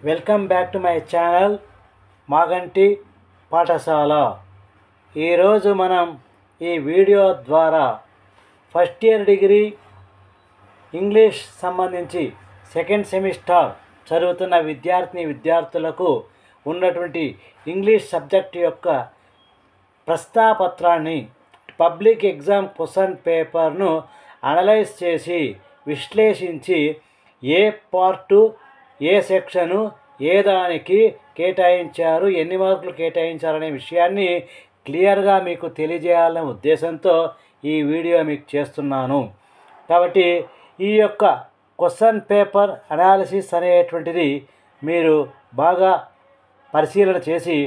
Welcome back to my channel Maganti పాఠశాల. ఈరోజు మనం ఈ వీడియో ద్వారా ఫస్ట్ ఇయర్ డిగ్రీ ఇంగ్లీష్ సంబంధించి సెకండ్ సెమిస్టర్ చదువుతున్న విద్యార్థులకు ఉన్నటువంటి ఇంగ్లీష్ సబ్జెక్ట్ యొక్క ప్రశ్నాపత్రాన్ని పబ్లిక్ ఎగ్జామ్ క్వశ్చన్ పేపర్ను అనలైజ్ చేసి విశ్లేషించి ఏ పార్టు ఏ సెక్షను ఏ దానికి కేటాయించారు, ఎన్ని మార్కులు కేటాయించారనే విషయాన్ని క్లియర్గా మీకు తెలియజేయాలనే ఉద్దేశంతో ఈ వీడియో మీకు చేస్తున్నాను. కాబట్టి ఈ యొక్క క్వశ్చన్ పేపర్ అనాలిసిస్ అనేటువంటిది మీరు బాగా పరిశీలన చేసి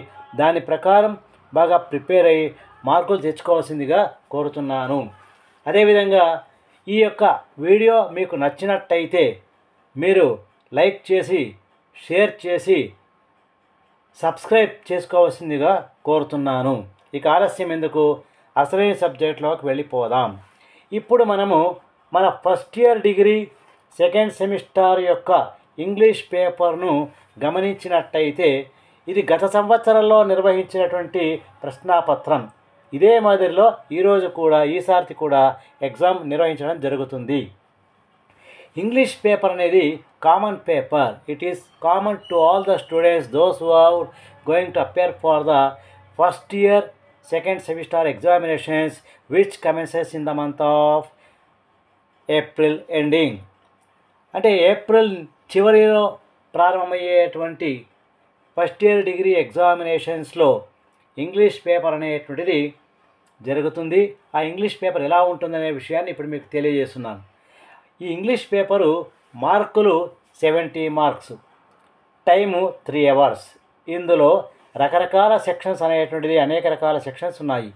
దాని ప్రకారం బాగా ప్రిపేర్ అయ్యి మార్కులు తెచ్చుకోవాల్సిందిగా కోరుతున్నాను. అదేవిధంగా ఈ యొక్క వీడియో మీకు నచ్చినట్టయితే మీరు లైక్ చేసి షేర్ చేసి సబ్స్క్రైబ్ చేసుకోవాల్సిందిగా కోరుతున్నాను. ఇక ఆలస్యం ఎందుకు, అసలైన సబ్జెక్టులోకి వెళ్ళిపోదాం. ఇప్పుడు మనము మన first year degree second semester యొక్క ఇంగ్లీష్ పేపర్ను గమనించినట్టయితే ఇది గత సంవత్సరంలో నిర్వహించినటువంటి ప్రశ్నాపత్రం. ఇదే మాదిరిలో ఈసారి కూడా ఎగ్జామ్ నిర్వహించడం జరుగుతుంది. ఇంగ్లీష్ పేపర్ అనేది common paper. It is common to all the students those who are going to appear for the first year second semester examinations which commences in the month of April ending. అంటే April చివరిలో ప్రారంభమయ్యేటువంటి first year degree ఎగ్జామినేషన్స్లో English paper అనేటువంటిది జరుగుతుంది. ఆ English paper ఎలా ఉంటుందనే విషయాన్ని ఇప్పుడు మీకు తెలియజేస్తున్నాను. ఈ ఇంగ్లీష్ పేపరు మార్కులు 70 మార్క్స్, టైము 3 అవర్స్. ఇందులో రకరకాల సెక్షన్స్ అనేటువంటిది అనేక రకాల సెక్షన్స్ ఉన్నాయి.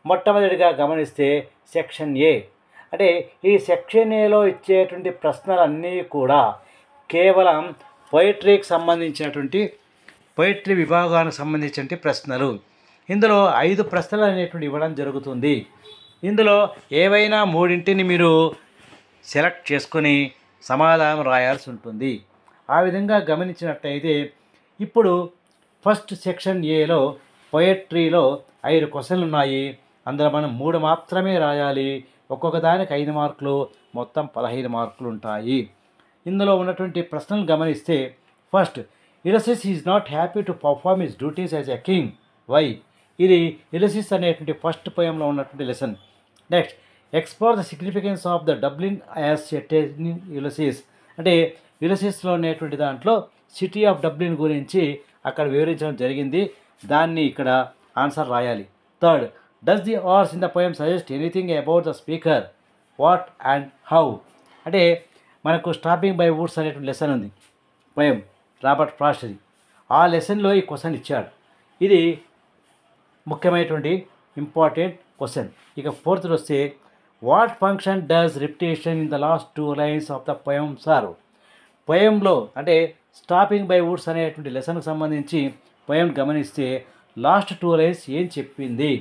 మొట్టమొదటిగా గమనిస్తే సెక్షన్ ఏ. అంటే ఈ సెక్షన్ ఏలో ఇచ్చేటువంటి ప్రశ్నలన్నీ కూడా కేవలం పోయిటరీకి సంబంధించినటువంటి పోయిటరీ విభాగానికి సంబంధించిన ప్రశ్నలు. ఇందులో 5 ప్రశ్నలు అనేటువంటి ఇవ్వడం జరుగుతుంది. ఇందులో ఏవైనా 3 మీరు సెలెక్ట్ చేసుకొని సమాధానం రాయాల్సి ఉంటుంది. ఆ విధంగా గమనించినట్టయితే ఇప్పుడు ఫస్ట్ సెక్షన్ ఏలో పోయట్రీలో 5 క్వశ్చన్లు ఉన్నాయి. అందులో మనం 3 మాత్రమే రాయాలి. ఒక్కొక్క దానికి 5 మార్కులు, మొత్తం 15 మార్కులు ఉంటాయి. ఇందులో ఉన్నటువంటి ప్రశ్నలు గమనిస్తే first, Ulysses is not happy to perform his duties as a king. Why? ఇది యులసిస్ అనేటువంటి ఫస్ట్ పోయంలో ఉన్నటువంటి lesson. Next, explore the significance of the Dublin as seated in Ulysses. అంటే యులసిస్లో ఉండేటువంటి దాంట్లో సిటీ ఆఫ్ డబ్లిన్ గురించి అక్కడ వివరించడం జరిగింది. దాన్ని ఇక్కడ ఆన్సర్ రాయాలి. Third, does the horse in the poem suggest anything about the speaker, what and how. అంటే మనకు స్టాపింగ్ బై వుడ్స్ అనేటువంటి లెసన్ ఉంది, పోయం రాబర్ట్ ఫ్రాస్ట్ది. ఆ లెసన్లో ఈ క్వశ్చన్ ఇచ్చాడు. ఇది ముఖ్యమైనటువంటి ఇంపార్టెంట్ క్వశ్చన్. ఇక ఫోర్త్ వస్తే, what function does repetition in the last 2 lines of the poem serve. పోయంలో అంటే స్టాపింగ్ బై వుడ్స్ అనేటువంటి లెసన్కి సంబంధించి పోయం గమనిస్తే లాస్ట్ 2 లైన్స్ ఏం చెప్పింది,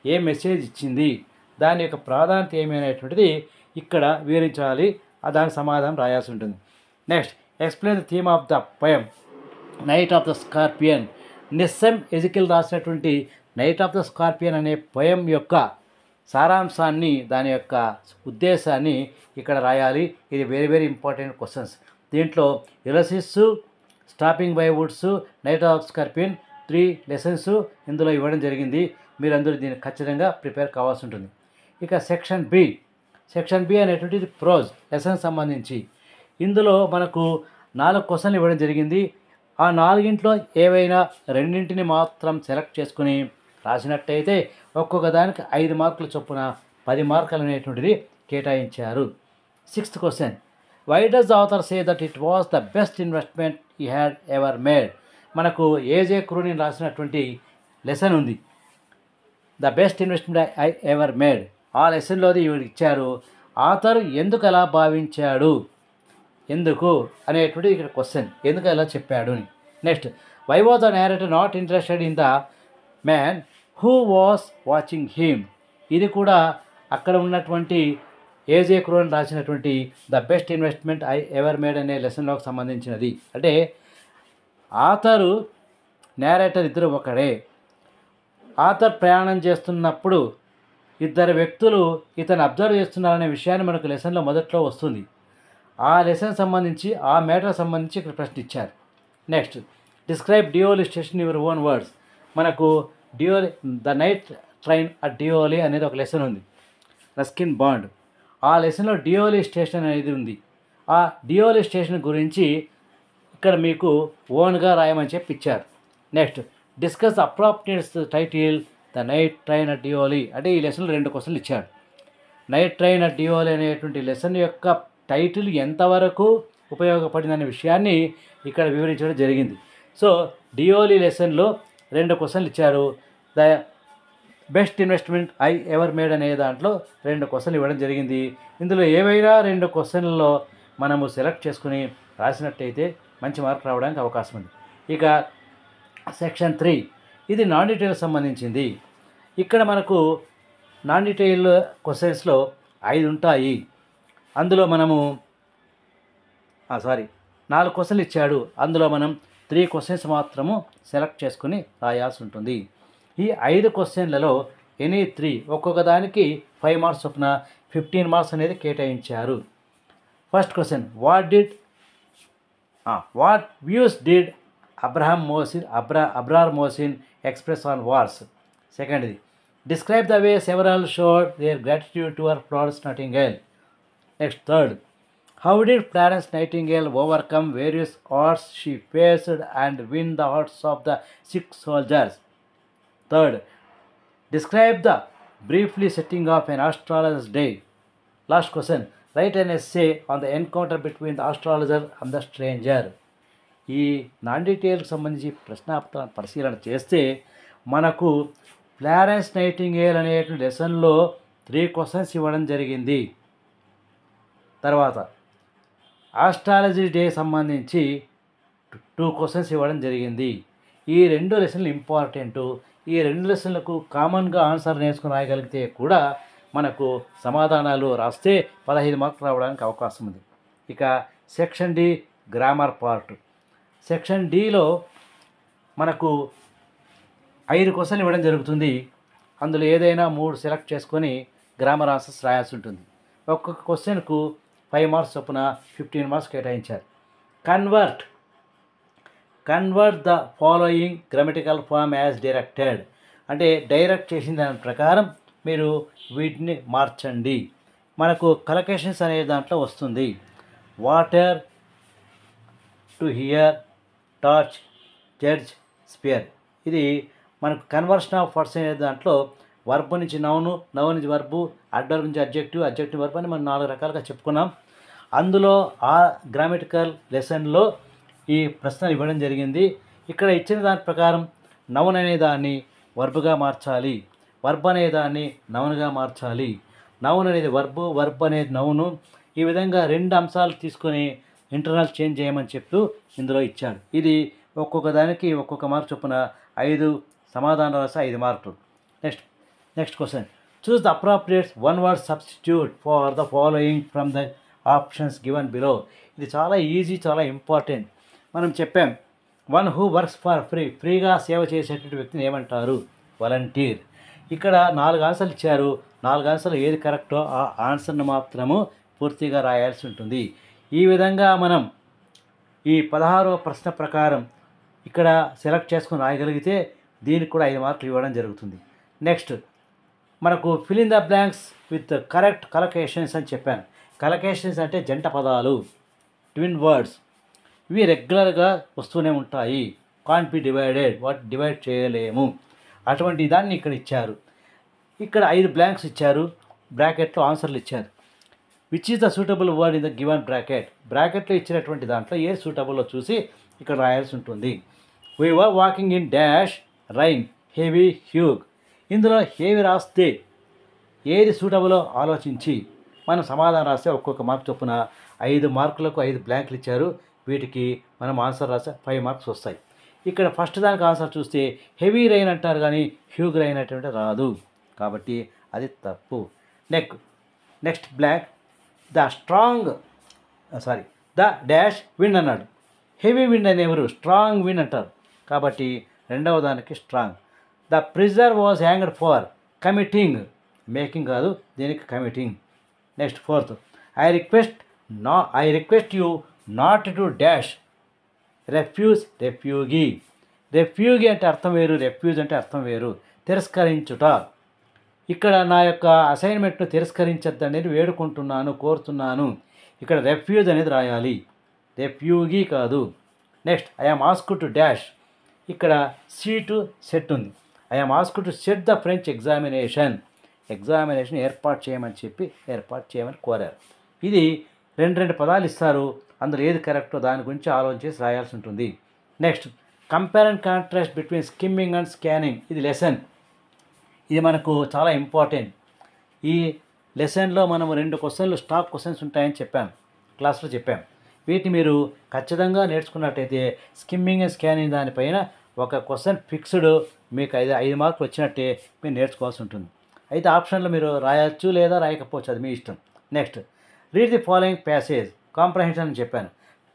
ఏ మెసేజ్ ఇచ్చింది, దాని యొక్క ప్రాధాన్యత ఏమి అనేటువంటిది ఇక్కడ వివరించాలి. దానికి సమాధానం రాయాల్సి ఉంటుంది. Next, explain the theme of the poem night of the scorpion. Nissim Ezekiel రాసినటువంటి నైట్ ఆఫ్ ద స్కార్పియన్ అనే పోయం యొక్క సారాంశాన్ని, దాని యొక్క ఉద్దేశాన్ని ఇక్కడ రాయాలి. ఇది వెరీ వెరీ ఇంపార్టెంట్ క్వశ్చన్స్. దీంట్లో Ulysses, stopping by woods, night of scorpion 3 lessons ఇందులో ఇవ్వడం జరిగింది. మీరందరూ దీన్ని ఖచ్చితంగా ప్రిపేర్ కావాల్సి ఉంటుంది. ఇక సెక్షన్ బి. సెక్షన్ బి అనేటువంటిది ప్రోజ్ లెసన్ సంబంధించి. ఇందులో మనకు 4 క్వశ్చన్లు ఇవ్వడం జరిగింది. ఆ 4 ఏవైనా 2 మాత్రం సెలెక్ట్ చేసుకుని రాసినట్టయితే ఒక్కొక్క దానికి 5 మార్కుల చొప్పున 10 మార్కులు అనేటువంటిది కేటాయించారు. 6th question, why does the author say that it was the best investment he had ever made. మనకు ఏజే క్రూనిన్ రాసినటువంటి లెసన్ ఉంది, the best investment I ever made. ఆ లెసన్లోది ఇవి ఇచ్చారు. ఆథర్ ఎందుకు అలా భావించాడు, ఎందుకు అనేటువంటిది ఇక్కడ క్వశ్చన్, ఎందుకు అలా చెప్పాడు అని. Next, why was the narrator not interested in the man who was watching him. ఇది కూడా అక్కడ ఉన్నటువంటి ఏజే క్రోన్ రాసినటువంటి the best investment I ever made అనే లెసన్లోకి సంబంధించినది. అంటే ఆథరు నేరేటర్ ఇద్దరు ఒకడే. ఆథర్ ప్రయాణం చేస్తున్నప్పుడు ఇద్దరు వ్యక్తులు ఇతను అబ్జర్వ్ చేస్తున్నారనే విషయాన్ని మనకు లెసన్లో మొదట్లో వస్తుంది. ఆ లెసన్ సంబంధించి ఆ మ్యాటర్ సంబంధించి ఇక్కడ ప్రశ్న ఇచ్చారు. Next, describe Deoli station your own words. మనకు Deoli the night train at Deoli అనేది ఒక లెసన్ ఉంది, రస్కిన్ బాండ్. ఆ లెసన్లో డియోలి స్టేషన్ అనేది ఉంది. ఆ డియోలి స్టేషన్ గురించి ఇక్కడ మీకు ఓన్గా రాయమని చెప్పి ఇచ్చారు. Next, discuss appropriates title the night train at Deoli. అంటే ఈ లెసన్లో 2 క్వశ్చన్లు ఇచ్చాడు. నైట్ ట్రైన్ అట్ డియోలి అనేటువంటి లెసన్ యొక్క టైటిల్ ఎంతవరకు ఉపయోగపడిందనే విషయాన్ని ఇక్కడ వివరించడం జరిగింది. సో డియోలి లెసన్లో 2 క్వశ్చన్లు ఇచ్చారు. The best investment I ever made అనే దాంట్లో 2 క్వశ్చన్లు ఇవ్వడం జరిగింది. ఇందులో ఏవైనా 2 క్వశ్చన్లలో మనము సెలెక్ట్ చేసుకుని రాసినట్టయితే మంచి మార్క్ రావడానికి అవకాశం ఉంది. ఇక సెక్షన్ 3 ఇది నాన్ డీటెయిల్ సంబంధించింది. ఇక్కడ మనకు నాన్ డీటెయిల్ క్వశ్చన్స్లో 5 ఉంటాయి. అందులో మనము 4 క్వశ్చన్లు ఇచ్చాడు. అందులో మనం 3 క్వశ్చన్స్ మాత్రము సెలెక్ట్ చేసుకుని రాయాల్సి ఉంటుంది. ఈ 5 క్వశ్చన్లలో ఎనీ 3 ఒక్కొక్క దానికి 5 మార్క్స్ చొప్పున 15 మార్క్స్ అనేది కేటాయించారు. First question, what views did Abrar Mohsin express on wars. సెకండ్ది, describe the way several showed their gratitude towards Florence Nightingale. Next, third, how did Florence Nightingale overcome various odds she faced and win the hearts of the sick soldiers? Third, describe the briefly setting of an astrologer's day. Last question, write an essay on the encounter between the astrologer and the stranger. ఈ non డీటెయిల్కి సంబంధించి ప్రశ్నాపత్ర పరిశీలన చేస్తే మనకు Florence nightingale అనేటువంటి లెసన్లో 3 questions ఇవ్వడం జరిగింది. తర్వాత ఆస్ట్రాలజీ డే సంబంధించి 2 క్వశ్చన్స్ ఇవ్వడం జరిగింది. ఈ 2 లెసన్లు ఇంపార్టెంటు. ఈ 2 లెసన్లకు కామన్గా ఆన్సర్ నేర్చుకుని రాయగలిగితే కూడా మనకు సమాధానాలు రాస్తే 15 మార్కులు రావడానికి అవకాశం ఉంది. ఇక section D grammar part. Section డిలో మనకు 5 క్వశ్చన్లు ఇవ్వడం జరుగుతుంది. అందులో ఏదైనా 3 సెలెక్ట్ చేసుకొని గ్రామర్ ఆన్సర్స్ రాయాల్సి ఉంటుంది. ఒక్కొక్క క్వశ్చన్కు 5 మార్క్స్ చొప్పున 15 మార్క్స్ కేటాయించారు. Convert the following grammatical form as directed. అంటే డైరెక్ట్ చేసిన దాని ప్రకారం మీరు వీటిని మార్చండి. మనకు కలొకేషన్స్ అనే దాంట్లో వస్తుంది. Water, to hear, touch, judge, spear. ఇది మనకు కన్వర్షన్ ఆఫ్ వర్డ్స్ అనే దాంట్లో వర్బ్ నుంచి నౌను, నౌన్ నుంచి వర్బు, అడ్వర్బ్ నుంచి అడ్జెక్టివ్, అడ్జెక్టివ్ వర్బ్ అని మనం 4 రకాలుగా చెప్పుకున్నాం. అందులో ఆ గ్రామటికల్ లెసన్లో ఈ ప్రశ్నలు ఇవ్వడం జరిగింది. ఇక్కడ ఇచ్చిన దాని ప్రకారం నౌన్ అనే దాన్ని వర్బ్గా మార్చాలి, వర్బ్ అనే దాన్ని నౌన్గా మార్చాలి, నౌన్ అనేది వర్బు, వర్బ్ అనేది నౌను. ఈ విధంగా 2 అంశాలు తీసుకొని ఇంటర్నల్ చేంజ్ చేయమని చెప్తూ ఇందులో ఇచ్చాడు. ఇది ఒక్కొక్క దానికి ఒక్కొక్క మార్క్ చొప్పున 5 సమాధానం రాసి 5 మార్కులు. Next question, choose the appropriate 1 word substitute for the following from the options given below. ఇది చాలా ఈజీ, చాలా ఇంపార్టెంట్. మనం చెప్పాం, వన్ హూ వర్క్స్ ఫర్ ఫ్రీగా సేవ చేసేటువంటి వ్యక్తిని ఏమంటారు? వాలంటీర్. ఇక్కడ 4 ఆన్సర్లు ఇచ్చారు. 4 ఆన్సర్లు ఏది కరెక్టో ఆ ఆన్సర్ను మాత్రము పూర్తిగా రాయాల్సి ఉంటుంది. ఈ విధంగా మనం ఈ 16వ ప్రశ్న ప్రకారం ఇక్కడ సెలెక్ట్ చేసుకుని రాయగలిగితే దీనికి కూడా 5 మార్కులు ఇవ్వడం జరుగుతుంది. నెక్స్ట్ మనకు fill in the blanks with correct collocations అని చెప్పాను. కలొకేషన్స్ అంటే జంట పదాలు, ట్విన్ వర్డ్స్. ఇవి రెగ్యులర్గా వస్తూనే ఉంటాయి. కాంట్ బి డివైడెడ్, వాటి డివైడ్ చేయలేము. అటువంటి దాన్ని ఇక్కడ ఇచ్చారు. ఇక్కడ 5 బ్లాంక్స్ ఇచ్చారు, బ్రాకెట్లో ఆన్సర్లు ఇచ్చారు. Which is the suitable word in the given bracket. బ్రాకెట్లో ఇచ్చినటువంటి దాంట్లో ఏ సూటబుల్లో చూసి ఇక్కడ రాయాల్సి ఉంటుంది. We were walking in dash rain heavy huge. ఇందులో హెవీ రాస్తే ఏది సూటబులో ఆలోచించి మనం సమాధానం రాస్తే ఒక్కొక్క మార్క్ చొప్పున 5 మార్కులకు 5 బ్లాంకులు ఇచ్చారు. వీటికి మనం ఆన్సర్ రాస్తే 5 మార్క్స్ వస్తాయి. ఇక్కడ ఫస్ట్ దానికి ఆన్సర్ చూస్తే హెవీ రైన్ అంటారు కానీ హ్యూగ్ రైన్ అటువంటి రాదు, కాబట్టి అది తప్పు. Next blank, the dash wind అన్నాడు. హెవీ విండ్ అని ఎవరు, స్ట్రాంగ్ విండ్ అంటారు. కాబట్టి రెండవ దానికి strong. The prisoner was hanged for committing, making కాదు, దీనికి committing. Next fourth, I request you not to dash refuse refugee. Refugee అంటే అర్థం వేరు, రెఫ్యూజ్ అంటే అర్థం వేరు. తిరస్కరించుట. ఇక్కడ నా యొక్క అసైన్మెంట్ను తిరస్కరించద్దని వేడుకుంటున్నాను, కోరుతున్నాను. ఇక్కడ రెఫ్యూజ్ అనేది రాయాలి, రెఫ్యూగీ కాదు. Next, I'm asked to dash. ఇక్కడ సీటు సెట్ ఉంది. I'm asked to set the French examination ఏర్పాటు చేయమని కోరారు. ఇది రెండు పదాలు ఇస్తారు, అందులో ఏది కరెక్టో దాని గురించి ఆలోచించి రాయాల్సి ఉంటుంది. Next, compare and contrast between skimming and scanning. ఇది లెసన్, ఇది మనకు చాలా ఇంపార్టెంట్. ఈ లెసన్లో మనము 2 క్వశ్చన్లు స్టాక్ క్వశ్చన్స్ ఉంటాయని క్లాస్లో చెప్పాం. వీటిని మీరు ఖచ్చితంగా నేర్చుకున్నట్టయితే స్కిమ్మింగ్ అండ్ స్కానింగ్ దానిపైన ఒక క్వశ్చన్ ఫిక్స్డ్, మీకు 5 మార్కులు వచ్చినట్టే మీరు నేర్చుకోవాల్సి ఉంటుంది. అయితే ఆప్షన్లో మీరు రాయొచ్చు లేదా రాయకపోవచ్చు, అది మీ ఇష్టం. Next, read the following passage. Comprehension అని చెప్పాను.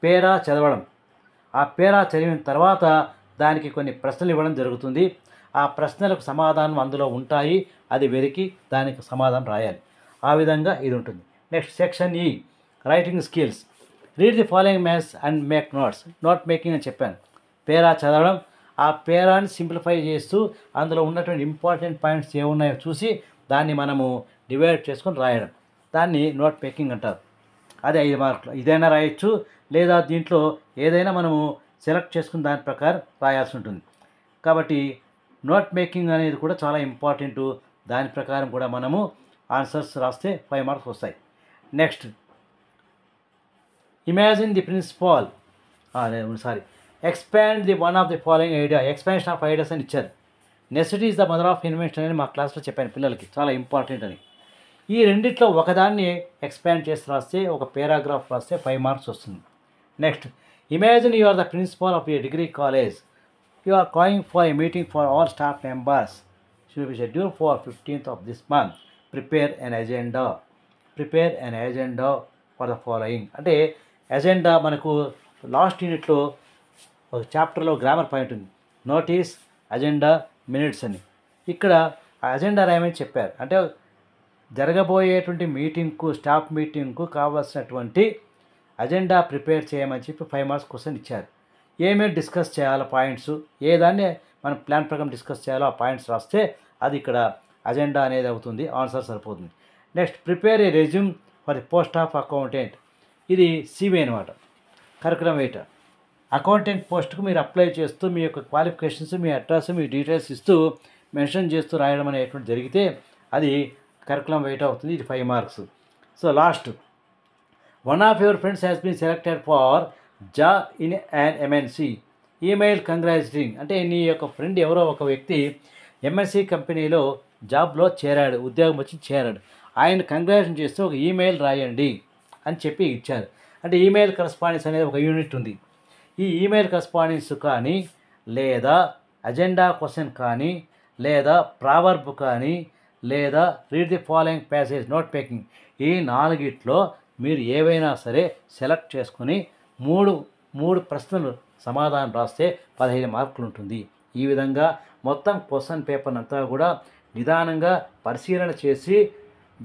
పేరా చదవడం. ఆ పేరా చదివిన తర్వాత దానికి కొన్ని ప్రశ్నలు ఇవ్వడం జరుగుతుంది. ఆ ప్రశ్నలకు సమాధానం అందులో ఉంటాయి, అది వెతికి దానికి సమాధానం రాయాలి. ఆ విధంగా ఇది ఉంటుంది. నెక్స్ట్, సెక్షన్ ఈ, writing skills. Read the following maths and make notes. Note making అని చెప్పాను. పేరా చదవడం, ఆ పేరాని సింప్లిఫై చేస్తూ అందులో ఉన్నటువంటి ఇంపార్టెంట్ పాయింట్స్ ఏమున్నాయో చూసి దాన్ని మనము డివైడ్ చేసుకొని రాయడం, దాన్ని నోట్ మేకింగ్ అంటారు. అది 5 మార్కులు. ఇదైనా రాయొచ్చు, లేదా దీంట్లో ఏదైనా మనము సెలెక్ట్ చేసుకుని దాని ప్రకారం రాయాల్సి ఉంటుంది. కాబట్టి నోట్ మేకింగ్ అనేది కూడా చాలా ఇంపార్టెంట్. దాని ప్రకారం కూడా మనము ఆన్సర్స్ రాస్తే 5 మార్క్స్ వస్తాయి. Next, imagine the principal expand the one of the following idea. Expansion of ideas అని ఇచ్చారు. Necessity is the mother of invention అని మా క్లాస్లో చెప్పాను పిల్లలకి, చాలా ఇంపార్టెంట్ అని. ఈ రెండిట్లో ఒకదాన్ని ఎక్స్పాండ్ చేసి రాస్తే, ఒక పేరాగ్రాఫ్ రాస్తే 5 మార్క్స్ వస్తుంది. Next, imagine you are the principal of a degree college. You are calling for a meeting for all staff members. Should be schedule for 15th of this month. Prepare an agenda for the following. అంటే agenda మనకు last యూనిట్లో ఒక చాప్టర్లో grammar point ఉంది, notice, agenda, minutes అని. ఇక్కడ agenda రాయమని చెప్పారు. అంటే జరగబోయేటువంటి మీటింగ్కు, స్టాఫ్ మీటింగ్కు కావాల్సినటువంటి అజెండా ప్రిపేర్ చేయమని చెప్పి 5 మార్క్స్ క్వశ్చన్ ఇచ్చారు. ఏమేమి డిస్కస్ చేయాలో పాయింట్స్, ఏదాన్ని మనం ప్లాన్ ప్రకారం డిస్కస్ చేయాలో ఆ పాయింట్స్ రాస్తే అది ఇక్కడ అజెండా అనేది అవుతుంది, ఆన్సర్ సరిపోతుంది. Next, prepare A resume for the post of accountant. ఇది సివి అనమాట, కరికులం వెయిటర్. అకౌంటెంట్ పోస్ట్కు మీరు అప్లై చేస్తూ మీ యొక్క క్వాలిఫికేషన్స్, మీ అడ్రస్, మీ డీటెయిల్స్ ఇస్తూ మెన్షన్ చేస్తూ రాయడం అనేటువంటి జరిగితే అది కరికులం వెయిట్ అవుతుంది. ఇది 5 marks. So last, one of your friends has been selected for job in and MNC. Email congratulating. అంటే నీ యొక్క ఫ్రెండ్ ఎవరో ఒక వ్యక్తి ఎంఎన్సి కంపెనీలో జాబ్లో చేరాడు, ఉద్యోగం వచ్చి చేరాడు. ఆయన కంగ్రాచులేషన్ చేస్తూ ఒక ఈమెయిల్ రాయండి అని చెప్పి ఇచ్చారు. అంటే ఈమెయిల్ కరస్పాండెన్స్ అనేది ఒక యూనిట్ ఉంది. ఈ ఈమెయిల్ కరస్పాండెన్స్ కానీ, లేదా అజెండా క్వశ్చన్ కానీ, లేదా ప్రావర్బ్ కానీ, లేదా read the following passage, note making, ఈ 4గిట్లో మీరు ఏవైనా సరే సెలెక్ట్ చేసుకుని మూడు ప్రశ్నలు సమాధానం రాస్తే 15 మార్కులు ఉంటుంది. ఈ విధంగా మొత్తం క్వశ్చన్ పేపర్ అంతా కూడా నిదానంగా పరిశీలన చేసి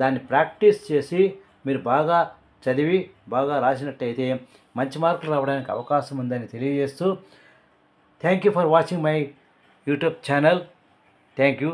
దాన్ని ప్రాక్టీస్ చేసి మీరు బాగా చదివి బాగా రాసినట్టయితే మంచి మార్కులు రావడానికి అవకాశం ఉందని తెలియజేస్తూ, thank you for watching my YouTube channel. Thank you.